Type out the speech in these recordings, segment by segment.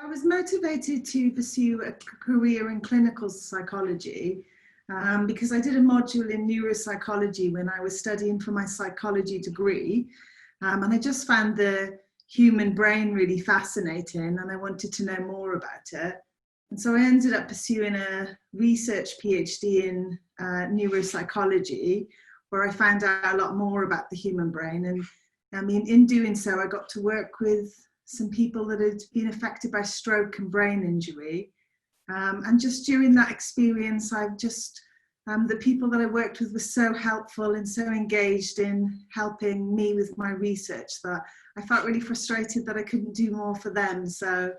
I was motivated to pursue a career in clinical psychology because I did a module in neuropsychology when I was studying for my psychology degree. And I just found the human brain really fascinating and I wanted to know more about it. And so I ended up pursuing a research PhD in neuropsychology, where I found out a lot more about the human brain. And I mean, in doing so, I got to work with some people that had been affected by stroke and brain injury. And just during that experience, I've just, the people that I worked with were so helpful and so engaged in helping me with my research that I felt really frustrated that I couldn't do more for them. So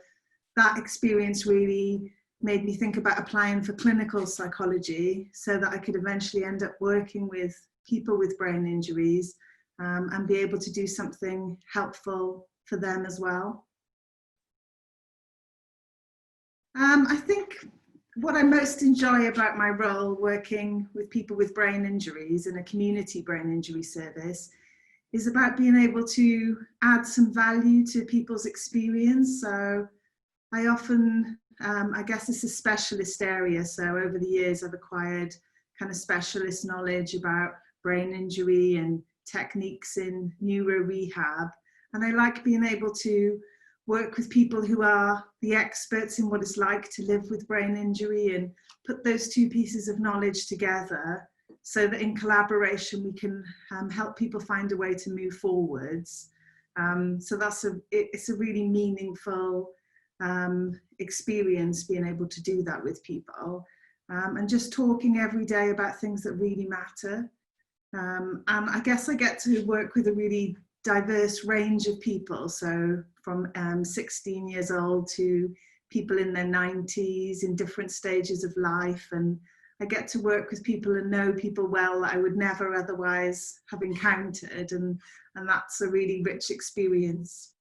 that experience really made me think about applying for clinical psychology so that I could eventually end up working with people with brain injuries and be able to do something helpful for them as well. I think what I most enjoy about my role working with people with brain injuries in a community brain injury service is about being able to add some value to people's experience. So I often, I guess it's a specialist area. So over the years, I've acquired kind of specialist knowledge about brain injury and techniques in neuro rehab. And I like being able to work with people who are the experts in what it's like to live with brain injury and put those two pieces of knowledge together so that in collaboration we can help people find a way to move forwards. So it's a really meaningful experience being able to do that with people and just talking every day about things that really matter. And I guess I get to work with a really diverse range of people, so from 16 years old to people in their 90s in different stages of life, and I get to work with people and know people well that I would never otherwise have encountered, and that's a really rich experience.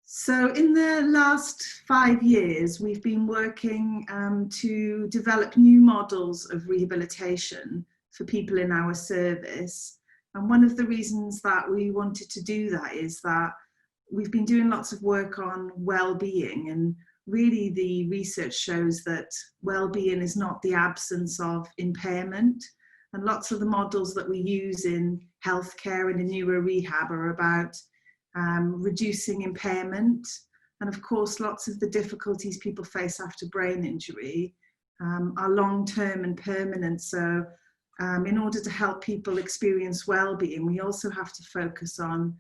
So in the last 5 years, we've been working to develop new models of rehabilitation for people in our service. And one of the reasons that we wanted to do that is that we've been doing lots of work on well-being, and really the research shows that well-being is not the absence of impairment. And lots of the models that we use in healthcare and in neuro rehab are about reducing impairment. And of course, lots of the difficulties people face after brain injury are long-term and permanent. So in order to help people experience well-being, we also have to focus on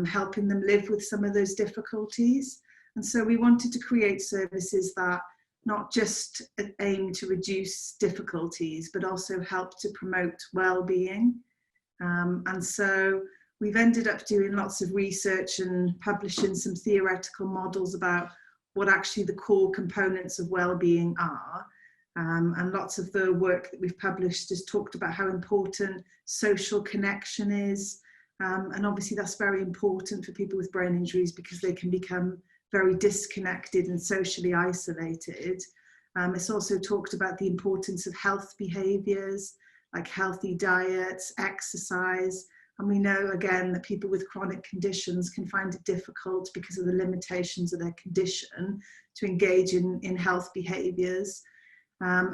helping them live with some of those difficulties. And so we wanted to create services that not just aim to reduce difficulties, but also help to promote well-being. And so we've ended up doing lots of research and publishing some theoretical models about what actually the core components of well-being are. And lots of the work that we've published has talked about how important social connection is. And obviously that's very important for people with brain injuries because they can become very disconnected and socially isolated. It's also talked about the importance of health behaviours like healthy diets, exercise. And we know again that people with chronic conditions can find it difficult because of the limitations of their condition to engage in health behaviours.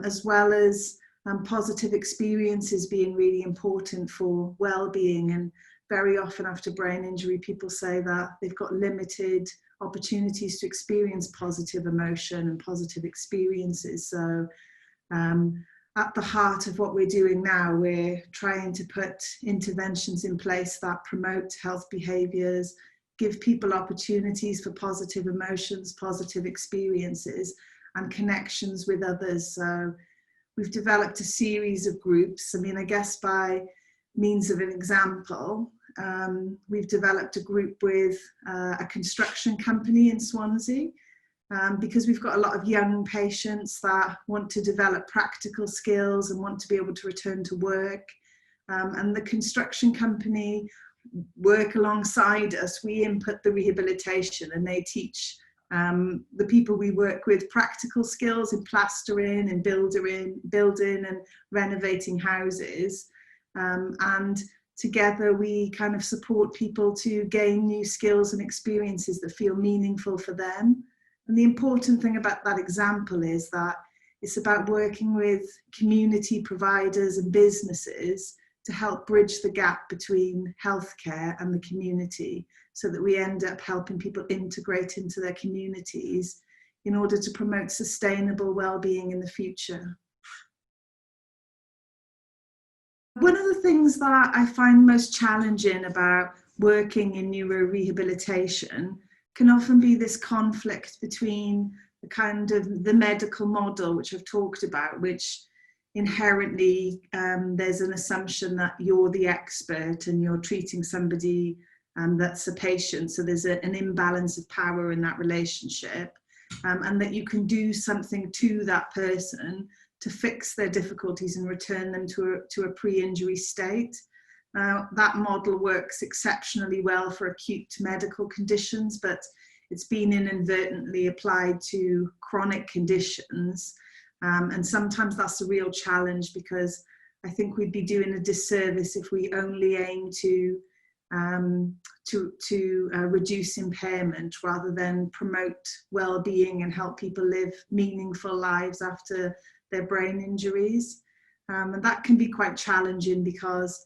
As well as positive experiences being really important for well-being. And very often after brain injury, people say that they've got limited opportunities to experience positive emotion and positive experiences. So at the heart of what we're doing now, we're trying to put interventions in place that promote health behaviours, give people opportunities for positive emotions, positive experiences, and connections with others. So we've developed a series of groups. I mean, I guess by means of an example, we've developed a group with a construction company in Swansea because we've got a lot of young patients that want to develop practical skills and want to be able to return to work. And the construction company work alongside us. We input the rehabilitation and they teach the people we work with practical skills in plastering and building and renovating houses. And together we kind of support people to gain new skills and experiences that feel meaningful for them. And the important thing about that example is that it's about working with community providers and businesses to help bridge the gap between healthcare and the community, so that we end up helping people integrate into their communities in order to promote sustainable well-being in the future. One of the things that I find most challenging about working in neurorehabilitation can often be this conflict between the kind of the medical model, which I've talked about, which inherently there's an assumption that you're the expert and you're treating somebody that's a patient. So there's an imbalance of power in that relationship, and that you can do something to that person to fix their difficulties and return them to a pre-injury state. That model works exceptionally well for acute medical conditions, but it's been inadvertently applied to chronic conditions. And sometimes that's a real challenge, because I think we'd be doing a disservice if we only aim to reduce impairment rather than promote well-being and help people live meaningful lives after their brain injuries. And that can be quite challenging, because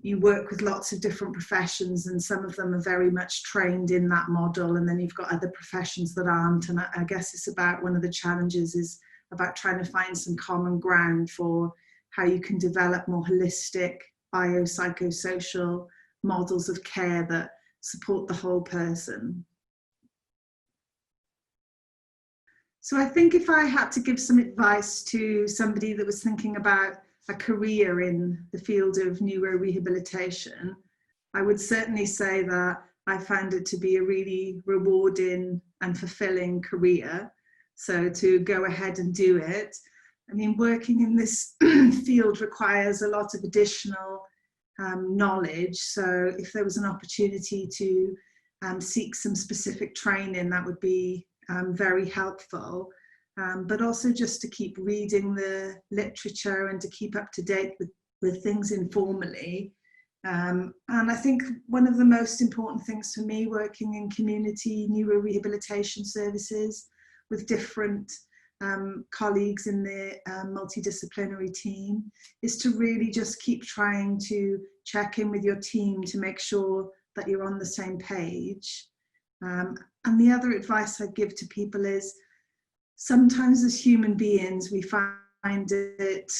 you work with lots of different professions and some of them are very much trained in that model, and then you've got other professions that aren't. And I guess it's about, one of the challenges is about trying to find some common ground for how you can develop more holistic biopsychosocial models of care that support the whole person. So I think if I had to give some advice to somebody that was thinking about a career in the field of neurorehabilitation, I would certainly say that I found it to be a really rewarding and fulfilling career. So to go ahead and do it, I mean, working in this field requires a lot of additional knowledge. So if there was an opportunity to seek some specific training, that would be very helpful. But also just to keep reading the literature and to keep up to date with things informally. And I think one of the most important things for me working in community neurorehabilitation services with different colleagues in the multidisciplinary team is to really just keep trying to check in with your team to make sure that you're on the same page. And the other advice I'd give to people is, sometimes as human beings, we find it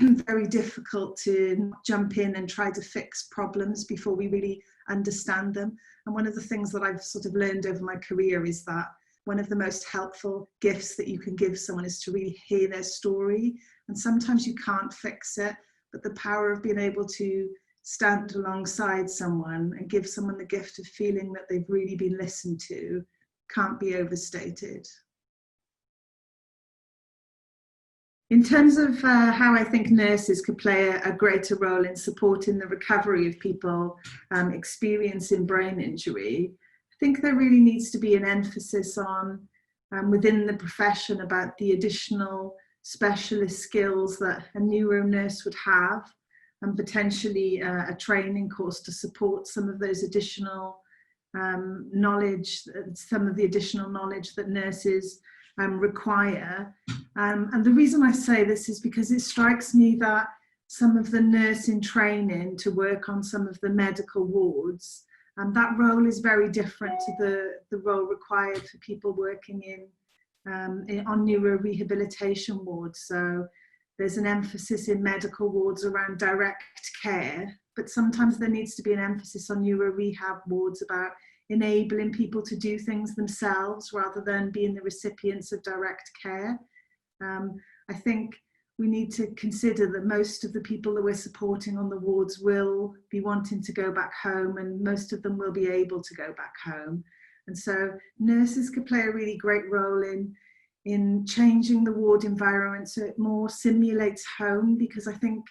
very difficult to jump in and try to fix problems before we really understand them. And one of the things that I've sort of learned over my career is that one of the most helpful gifts that you can give someone is to really hear their story. And sometimes you can't fix it, but the power of being able to stand alongside someone and give someone the gift of feeling that they've really been listened to can't be overstated. In terms of how I think nurses could play a greater role in supporting the recovery of people experiencing brain injury, I think there really needs to be an emphasis on within the profession about the additional specialist skills that a neuro nurse would have, and potentially a training course to support some of those additional knowledge, some of the additional knowledge that nurses require. And the reason I say this is because it strikes me that some of the nursing training to work on some of the medical wards, and that role is very different to the role required for people working on neurorehabilitation wards. So there's an emphasis in medical wards around direct care, but sometimes there needs to be an emphasis on neurorehab wards about enabling people to do things themselves rather than being the recipients of direct care. I think we need to consider that most of the people that we're supporting on the wards will be wanting to go back home, and most of them will be able to go back home. And so nurses could play a really great role in changing the ward environment so it more simulates home, because I think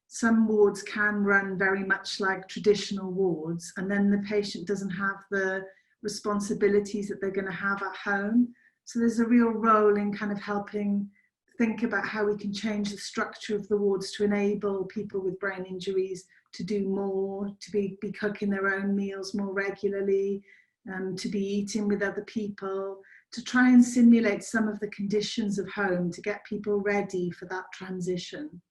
some wards can run very much like traditional wards, and then the patient doesn't have the responsibilities that they're going to have at home. So there's a real role in kind of helping think about how we can change the structure of the wards to enable people with brain injuries to do more, to be cooking their own meals more regularly, to be eating with other people, to try and simulate some of the conditions of home to get people ready for that transition.